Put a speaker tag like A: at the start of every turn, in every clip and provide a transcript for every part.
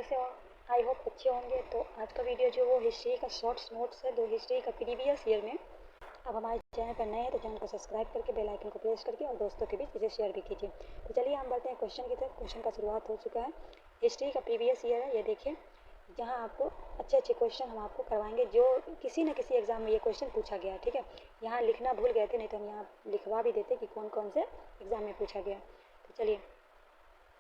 A: कैसे हो? I hope अच्छे होंगे। तो आज का वीडियो जो वो हिस्ट्री का शॉर्ट्स नोट्स है, दो हिस्ट्री का प्रीवियस ईयर में। अब हमारे चैनल पर नए हैं तो चैनल को सब्सक्राइब करके बेल आइकन को प्रेस करके और दोस्तों के बीच इसे शेयर भी कीजिए। तो चलिए हम बढ़ते हैं क्वेश्चन की तरफ। क्वेश्चन का शुरुआत हो चुका है। हिस्ट्री का प्रीवियस ईयर है, ये देखिए। जहाँ आपको अच्छे अच्छे क्वेश्चन हम आपको करवाएंगे जो किसी न किसी एग्जाम में ये क्वेश्चन पूछा गया है। ठीक है, यहाँ लिखना भूल गए थे, नहीं तो हम यहाँ लिखवा भी देते कि कौन कौन से एग्जाम में पूछा गया। तो चलिए,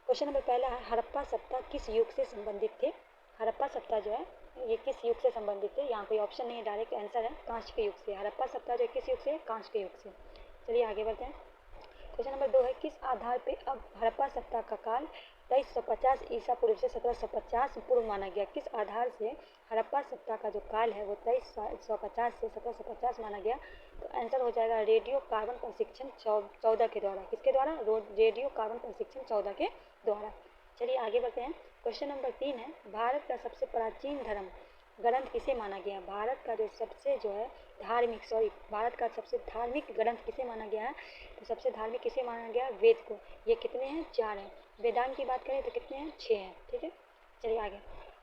A: क्वेश्चन नंबर पहला है, हड़प्पा सभ्यता किस युग से संबंधित थे? हड़प्पा सभ्यता जो है ये किस युग से संबंधित थे? यहाँ कोई ऑप्शन नहीं है, डायरेक्ट आंसर है कांस्य के युग से। हड़प्पा सभ्यता जो किस युग से? कांस्य के युग से। चलिए आगे बढ़ते हैं। क्वेश्चन नंबर 2 है, किस आधार पे अब हड़प्पा सभ्यता का काल 2350 ईसा पूर्व से 1750 पूर्व माना गया? किस आधार से हड़प्पा सभ्यता का जो काल है वो 2350 से 1750 माना गया? तो आंसर हो जाएगा रेडियो कार्बन प्रशिक्षण 14 के द्वारा। किसके द्वारा? रेडियो कार्बन प्रशिक्षण 14 के द्वारा। चलिए आगे बढ़ते हैं। क्वेश्चन नंबर 3 है, भारत का सबसे प्राचीन धर्म ग्रंथ किसे माना गया? भारत का जो सबसे जो है भारत का सबसे धार्मिक ग्रंथ किसे माना गया है? तो सबसे धार्मिक किसे माना गया? वेद को। ये कितने हैं? 4 हैं। वेदांत की बात करें तो कितने हैं? 6 हैं। ठीक है, चलिए आगे।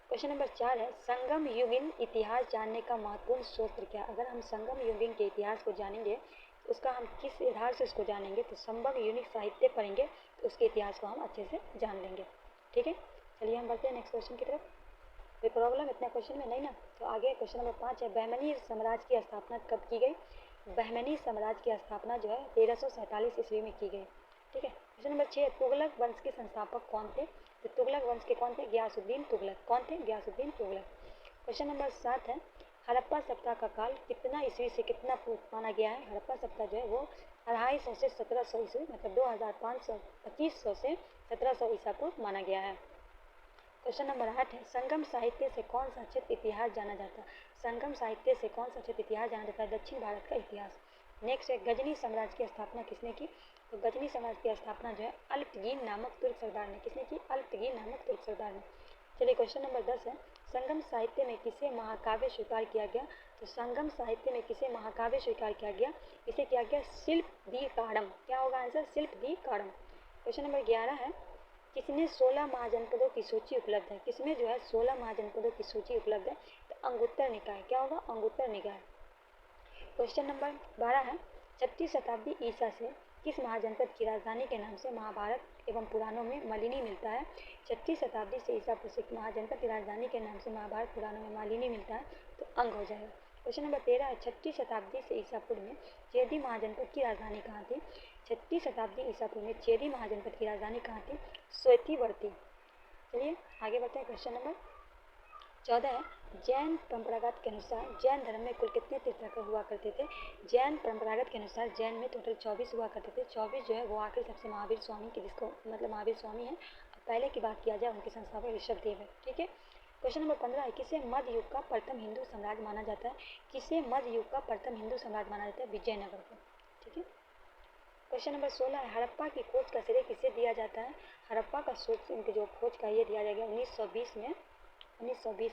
A: क्वेश्चन नंबर 4 है, संगम युगीन इतिहास जानने का महत्वपूर्ण स्रोत क्या? अगर हम संगम युगीन के इतिहास को जानेंगे तो उसका हम किस आधार से उसको जानेंगे? तो संगम युगीन साहित्य पढ़ेंगे तो उसके इतिहास को हम अच्छे से जान लेंगे। ठीक है, चलिए हम बढ़ते हैं नेक्स्ट क्वेश्चन की तरफ। कोई प्रॉब्लम इतना क्वेश्चन में नहीं ना? तो आगे क्वेश्चन नंबर 5 है, बहमनी साम्राज्य की स्थापना कब की गई? बहमनी साम्राज्य की स्थापना जो है 1347 ईस्वी में की गई। ठीक है, क्वेश्चन नंबर 6, तुगलक वंश के संस्थापक कौन थे? तो तुगलक वंश के कौन थे? गयासुद्दीन तुगलक। कौन थे? गयासुद्दीन तुगलक। क्वेश्चन नंबर 7 है, हड़प्पा सभ्यता का काल कितना ईस्वी से कितना पूर्व माना गया है? हड़प्पा सभ्यता जो है वो 250 से 1700 ईस्वी, मतलब 2500 से 1700 ईसा पूर्व माना गया है। क्वेश्चन नंबर 8 है, संगम साहित्य से कौन सा क्षेत्र इतिहास जाना जाता है? संगम साहित्य से कौन सा क्षेत्र इतिहास जाना जाता है? दक्षिण भारत का इतिहास। नेक्स्ट है, गजनी साम्राज्य की स्थापना किसने की? तो गजनी साम्राज्य की स्थापना जो है अल्पगीन नामक तुर्क सरदार ने। किसने की? अल्पगीन नामक तुर्क सरदार ने। चलिए क्वेश्चन नंबर 10 है, संगम साहित्य में किसे महाकाव्य स्वीकार किया गया? तो संगम साहित्य में किसे महाकाव्य स्वीकार किया गया? इसे किया गया शिल्पदीकारणम। क्या होगा आंसर? शिल्पदीकारणम। क्वेश्चन नंबर 11 है, किसमें 16 महाजनपदों की सूची उपलब्ध है? किसमें जो है 16 महाजनपदों की सूची उपलब्ध है? तो अंगुत्तर निकाय। क्या होगा? अंगुत्तर निकाय। क्वेश्चन नंबर 12 है, 6वीं शताब्दी ईसा से किस महाजनपद की राजधानी के नाम से महाभारत एवं पुराणों में मालिनी मिलता है? 6वीं शताब्दी से ईसा पूर्व से महाजनपद की राजधानी के नाम से महाभारत पुराणों में मालिनी मिलता है, तो अंग हो जाएगा। क्वेश्चन नंबर 13 है, 6वीं शताब्दी से ईसा पूर्व में चेदी महाजनपद की राजधानी कहाँ थी? 6वीं शताब्दी ईसा पूर्व में चेदी महाजनपद की राजधानी कहाँ थी? श्वेतिवर्ती। चलिए आगे बढ़ते हैं। क्वेश्चन नंबर 14 है, जैन परंपरागत के अनुसार जैन धर्म में कुल कितने तीर्थंकर हुआ करते थे? जैन परंपरागत के अनुसार जैन में टोटल 24 हुआ करते थे। 24 जो है वो आखिर सबसे महावीर स्वामी की, जिसको मतलब महावीर स्वामी है। पहले की बात किया जाए, उनके संस्थापक ऋषभदेव है। ठीक है, क्वेश्चन नंबर 15 है, किसे मध्य युग का प्रथम हिंदू साम्राज्य माना जाता है? किसे मध्य युग का प्रथम हिंदू साम्राज्य माना जाता है? विजयनगर को। ठीक है, क्वेश्चन नंबर 16 है, हड़प्पा की खोज का श्रेय किसे दिया जाता है? हड़प्पा का इनकी जो खोज का ये दिया जाएगा 1920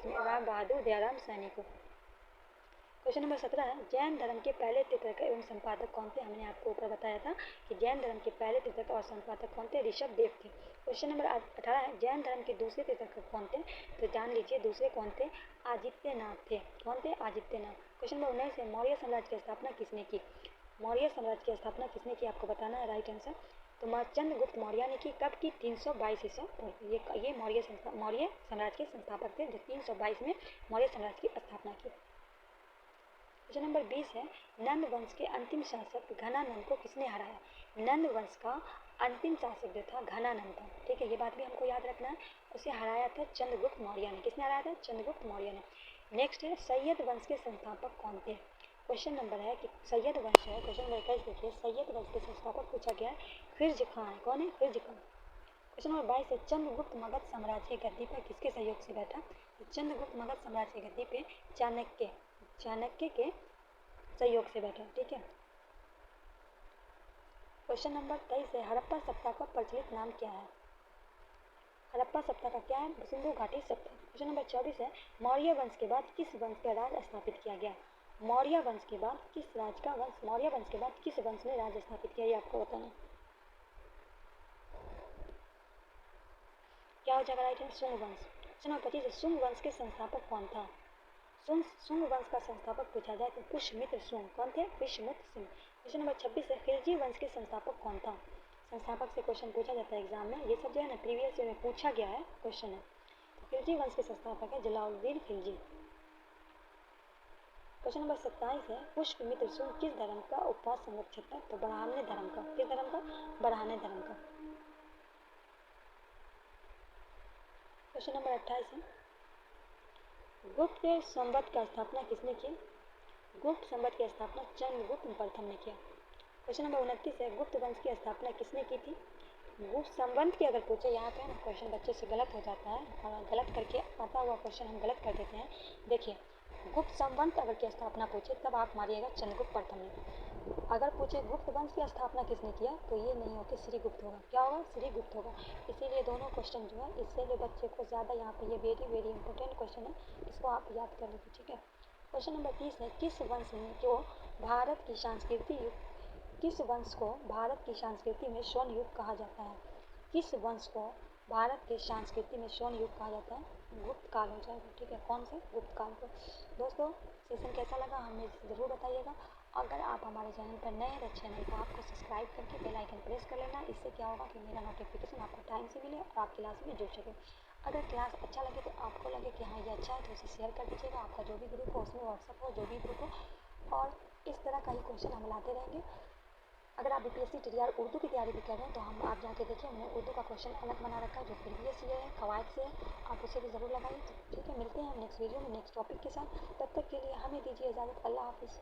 A: में राम बहादुर दयाराम सैनी को। क्वेश्चन नंबर 17 है, जैन धर्म के पहले तीर्थंकर एवं संपादक कौन थे? हमने आपको ऊपर बताया था कि जैन धर्म के पहले तीर्थंकर और संपादक कौन थे? ऋषभदेव थे। क्वेश्चन नंबर 18 है, जैन धर्म के दूसरे तीर्थंकर कौन थे? तो जान लीजिए दूसरे कौन थे? आदित्यनाथ थे। कौन थे? आदित्यनाथ। क्वेश्चन नंबर 19 है, मौर्य साम्राज्य की स्थापना किसने की? मौर्य साम्राज्य की स्थापना किसने की? आपको बताना है राइट आंसर। तो चंद्रगुप्त मौर्य ने की। कब की? 322 ईसा पूर्व। ये मौर्य साम्राज्य के संस्थापक थे जो 322 में मौर्य साम्राज्य की स्थापना की। क्वेश्चन नंबर 20 है, नंद वंश के अंतिम शासक घनानंद को किसने हराया? नंद वंश का अंतिम शासक जो था घनानंद था। ठीक है, ये बात भी हमको याद रखना है। उसे हराया था चंद्रगुप्त मौर्य ने। किसने हराया था? चंद्रगुप्त मौर्य ने। नेक्स्ट है, सैयद वंश के संस्थापक कौन थे? क्वेश्चन नंबर है कि सैयद वंश है, क्वेश्चन नंबर 21 देखिए, सैयद वंश के संस्थापक पूछा गया है, खिलजी खान। कौन है? खिलजी खान। क्वेश्चन नंबर 22 है, चंद्रगुप्त मगध साम्राज्य की गद्दी पर किसके सहयोग से बैठा? चंद्रगुप्त मगध साम्राज्य की गद्दी पे चाणक्य के सहयोग से बैठा। ठीक है, क्वेश्चन नंबर 23 है, हड़प्पा सभ्यता का प्रचलित नाम क्या है? हड़प्पा सभ्यता का क्या है? सिंधु घाटी सभ्यता। क्वेश्चन नंबर 24 है, मौर्य वंश के बाद किस वंश का राज स्थापित किया गया? मौर्य वंश के बाद किस वंश ने राज स्थापित किया? ये आपको बताना। क्या हो जाएगा राइट है? शुंग वंश। क्वेश्चन नंबर 25 सुंग वंश के संस्थापक कौन था? सुंग वंश का संस्थापक पूछा जाए तो पुष्यमित्र सुंग कौन थे? पुष्यमित्र सिंह। क्वेश्चन नंबर 26 है खिलजी वंश के संस्थापक कौन था? संस्थापक से क्वेश्चन पूछा जाता है एग्जाम में, ये सब जो है ना प्रीवियस ईयर में पूछा गया है क्वेश्चन है। खिलजी वंश के संस्थापक है जलालुद्दीन खिलजी। क्वेश्चन नंबर 27 है पुष्यमित्र सुंग किस धर्म का उपवास संरक्षक था? तो ब्राह्मण्य धर्म का। किस धर्म का? ब्राह्मण्य धर्म का। क्वेश्चन नंबर 28 है गुप्त संवत का स्थापना किसने की? गुप्त संवत की स्थापना चंद्रगुप्त प्रथम ने किया। क्वेश्चन नंबर 29 है गुप्त वंश की स्थापना किसने की थी? गुप्त संवत की अगर पूछे, यहाँ पे ना क्वेश्चन बच्चे से गलत हो जाता है और गलत करके आता हुआ क्वेश्चन हम गलत कर देते हैं। देखिए गुप्त संवत अगर की स्थापना पूछे तब आप मारिएगा चंद्रगुप्त प्रथम ने। अगर पूछे गुप्त वंश की स्थापना किसने किया तो ये नहीं होगा, श्रीगुप्त होगा। क्या होगा? श्रीगुप्त होगा। इसीलिए दोनों क्वेश्चन जो है इससे जो बच्चे को ज़्यादा यहाँ पे ये वेरी वेरी इंपॉर्टेंट क्वेश्चन है, इसको आप याद कर लीजिए, ठीक है। क्वेश्चन नंबर 30 है किस वंश को भारत की संस्कृति में स्वर्ण युग कहा जाता है? किस वंश को भारत के संस्कृति में स्वर्ण युग कहा जाता है? गुप्त काल हो जाएगा, ठीक है। कौन से? गुप्त काल को। दोस्तों सेशन कैसा लगा हमें ज़रूर बताइएगा। अगर आप हमारे चैनल पर नए हैं तो चैनल को आपको सब्सक्राइब करके बेल आइकन प्रेस कर लेना। इससे क्या होगा कि मेरा नोटिफिकेशन आपको टाइम से मिले और आप क्लास में जुड़ सके। अगर क्लास अच्छा लगे तो आपको लगे कि हाँ ये अच्छा है तो उसे शेयर कर दीजिएगा। आपका जो भी ग्रुप हो उसमें, व्हाट्सअप हो, जो भी ग्रुप हो, और इस तरह का ही क्वेश्चन हम लाते रहेंगे। अगर आप बीपीएससी टीआर उर्दू की तैयारी भी कर रहे हैं तो हम आप जाके देखिए, हमने उर्दू का क्वेश्चन अलग बना रखा है जो प्रीवियस ईयर है, कवायद से है, आप उसे भी ज़रूर लगाइए। ठीक है, मिलते हैं हम नेक्स्ट वीडियो में नेक्स्ट टॉपिक के साथ। तब तक के लिए हमें दीजिए इजाज़त। अल्लाह हाफिज़।